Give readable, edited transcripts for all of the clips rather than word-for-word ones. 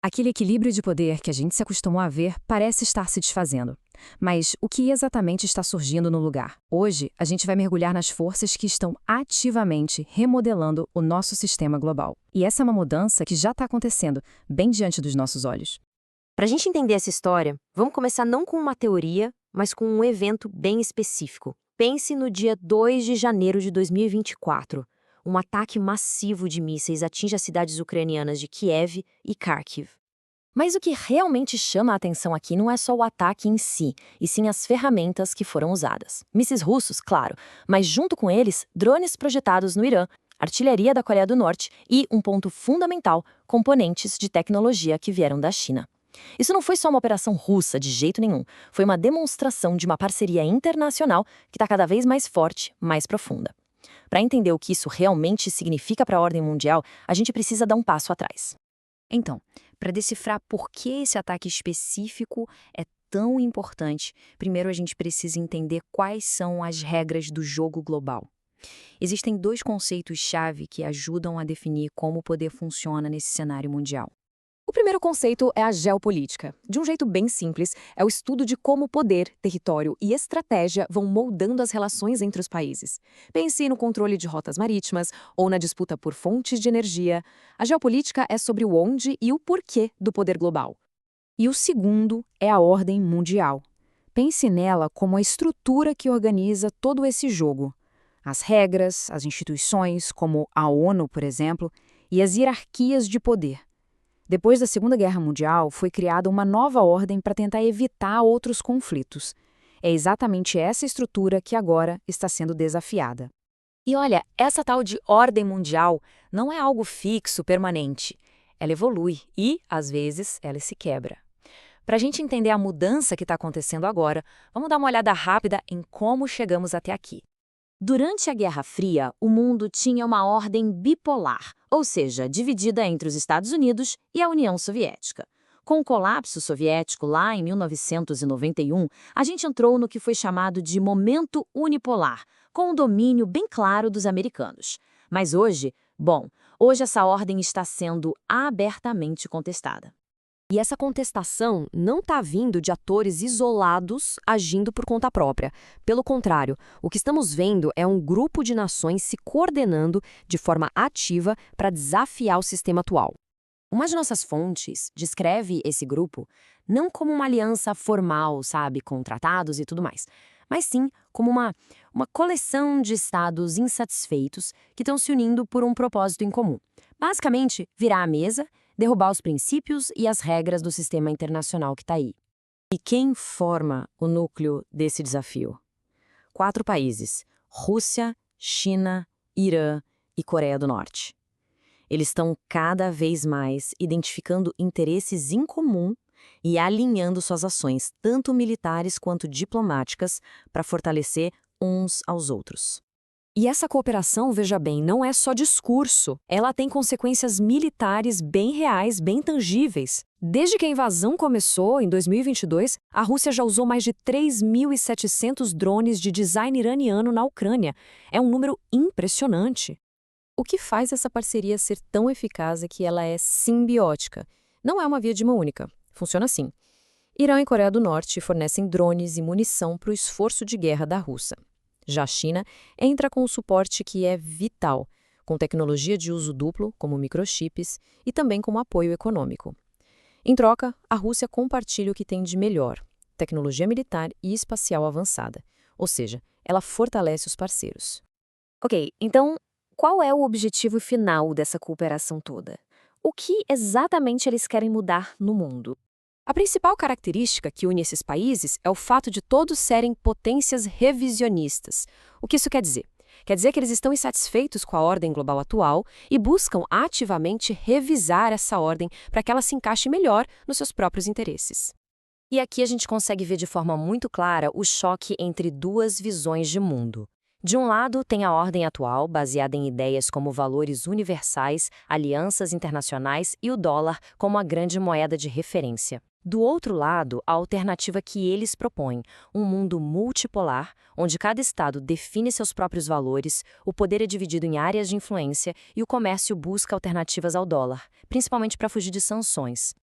Aquele equilíbrio de poder que a gente se acostumou a ver parece estar se desfazendo. Mas o que exatamente está surgindo no lugar? Hoje, a gente vai mergulhar nas forças que estão ativamente remodelando o nosso sistema global. E essa é uma mudança que já está acontecendo, bem diante dos nossos olhos. Para a gente entender essa história, vamos começar não com uma teoria, mas com um evento bem específico. Pense no dia 2 de janeiro de 2024. Um ataque massivo de mísseis atinge as cidades ucranianas de Kiev e Kharkiv. Mas o que realmente chama a atenção aqui não é só o ataque em si, e sim as ferramentas que foram usadas. Mísseis russos, claro, mas junto com eles, drones projetados no Irã, artilharia da Coreia do Norte e, um ponto fundamental, componentes de tecnologia que vieram da China. Isso não foi só uma operação russa, de jeito nenhum. Foi uma demonstração de uma parceria internacional que está cada vez mais forte, mais profunda. Para entender o que isso realmente significa para a ordem mundial, a gente precisa dar um passo atrás. Então, para decifrar por que esse ataque específico é tão importante, primeiro a gente precisa entender quais são as regras do jogo global. Existem dois conceitos-chave que ajudam a definir como o poder funciona nesse cenário mundial. O primeiro conceito é a geopolítica. De um jeito bem simples, é o estudo de como poder, território e estratégia vão moldando as relações entre os países. Pense no controle de rotas marítimas ou na disputa por fontes de energia. A geopolítica é sobre o onde e o porquê do poder global. E o segundo é a ordem mundial. Pense nela como a estrutura que organiza todo esse jogo. As regras, as instituições, como a ONU, por exemplo, e as hierarquias de poder. Depois da Segunda Guerra Mundial, foi criada uma nova ordem para tentar evitar outros conflitos. É exatamente essa estrutura que agora está sendo desafiada. E olha, essa tal de ordem mundial não é algo fixo, permanente. Ela evolui e, às vezes, ela se quebra. Para a gente entender a mudança que está acontecendo agora, vamos dar uma olhada rápida em como chegamos até aqui. Durante a Guerra Fria, o mundo tinha uma ordem bipolar, ou seja, dividida entre os Estados Unidos e a União Soviética. Com o colapso soviético lá em 1991, a gente entrou no que foi chamado de momento unipolar, com um domínio bem claro dos americanos. Mas hoje essa ordem está sendo abertamente contestada. E essa contestação não está vindo de atores isolados agindo por conta própria. Pelo contrário, o que estamos vendo é um grupo de nações se coordenando de forma ativa para desafiar o sistema atual. Uma de nossas fontes descreve esse grupo não como uma aliança formal, sabe, com tratados e tudo mais, mas sim como uma coleção de estados insatisfeitos que estão se unindo por um propósito em comum. Basicamente, virar a mesa, derrubar os princípios e as regras do sistema internacional que está aí. E quem forma o núcleo desse desafio? 4 países: Rússia, China, Irã e Coreia do Norte. Eles estão cada vez mais identificando interesses em comum e alinhando suas ações, tanto militares quanto diplomáticas, para fortalecer uns aos outros. E essa cooperação, veja bem, não é só discurso. Ela tem consequências militares bem reais, bem tangíveis. Desde que a invasão começou, em 2022, a Rússia já usou mais de 3.700 drones de design iraniano na Ucrânia. É um número impressionante. O que faz essa parceria ser tão eficaz é que ela é simbiótica. Não é uma via de mão única. Funciona assim. Irã e Coreia do Norte fornecem drones e munição para o esforço de guerra da Rússia. Já a China entra com o suporte que é vital, com tecnologia de uso duplo, como microchips, e também como apoio econômico. Em troca, a Rússia compartilha o que tem de melhor, tecnologia militar e espacial avançada, ou seja, ela fortalece os parceiros. Ok, então, qual é o objetivo final dessa cooperação toda? O que exatamente eles querem mudar no mundo? A principal característica que une esses países é o fato de todos serem potências revisionistas. O que isso quer dizer? Quer dizer que eles estão insatisfeitos com a ordem global atual e buscam ativamente revisar essa ordem para que ela se encaixe melhor nos seus próprios interesses. E aqui a gente consegue ver de forma muito clara o choque entre duas visões de mundo. De um lado, tem a ordem atual, baseada em ideias como valores universais, alianças internacionais e o dólar como a grande moeda de referência. Do outro lado, a alternativa que eles propõem, um mundo multipolar, onde cada estado define seus próprios valores, o poder é dividido em áreas de influência e o comércio busca alternativas ao dólar, principalmente para fugir de sanções.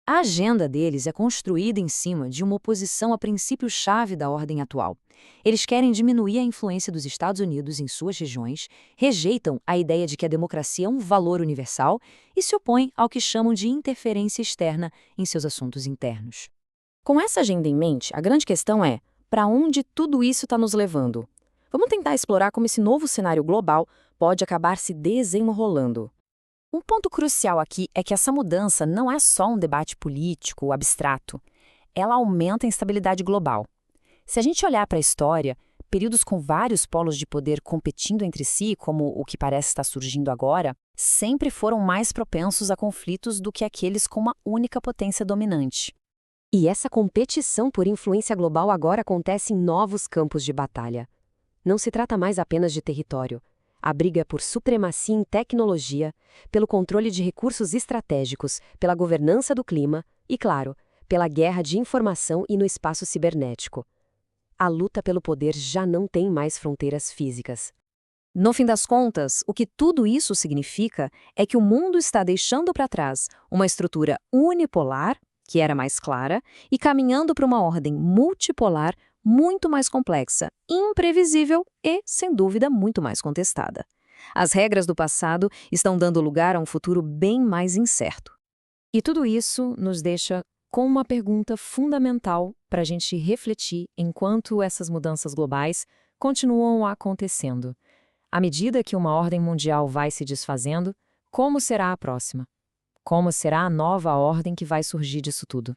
A agenda deles é construída em cima de uma oposição a princípio-chave da ordem atual. Eles querem diminuir a influência dos Estados Unidos em suas regiões, rejeitam a ideia de que a democracia é um valor universal e se opõem ao que chamam de interferência externa em seus assuntos internos. Com essa agenda em mente, a grande questão é: para onde tudo isso está nos levando? Vamos tentar explorar como esse novo cenário global pode acabar se desenrolando. Um ponto crucial aqui é que essa mudança não é só um debate político abstrato. Ela aumenta a instabilidade global. Se a gente olhar para a história, períodos com vários polos de poder competindo entre si, como o que parece estar surgindo agora, sempre foram mais propensos a conflitos do que aqueles com uma única potência dominante. E essa competição por influência global agora acontece em novos campos de batalha. Não se trata mais apenas de território. A briga é por supremacia em tecnologia, pelo controle de recursos estratégicos, pela governança do clima e, claro, pela guerra de informação e no espaço cibernético. A luta pelo poder já não tem mais fronteiras físicas. No fim das contas, o que tudo isso significa é que o mundo está deixando para trás uma estrutura unipolar, que era mais clara, e caminhando para uma ordem multipolar muito mais complexa, imprevisível e, sem dúvida, muito mais contestada. As regras do passado estão dando lugar a um futuro bem mais incerto. E tudo isso nos deixa com uma pergunta fundamental para a gente refletir enquanto essas mudanças globais continuam acontecendo. À medida que uma ordem mundial vai se desfazendo, como será a próxima? Como será a nova ordem que vai surgir disso tudo?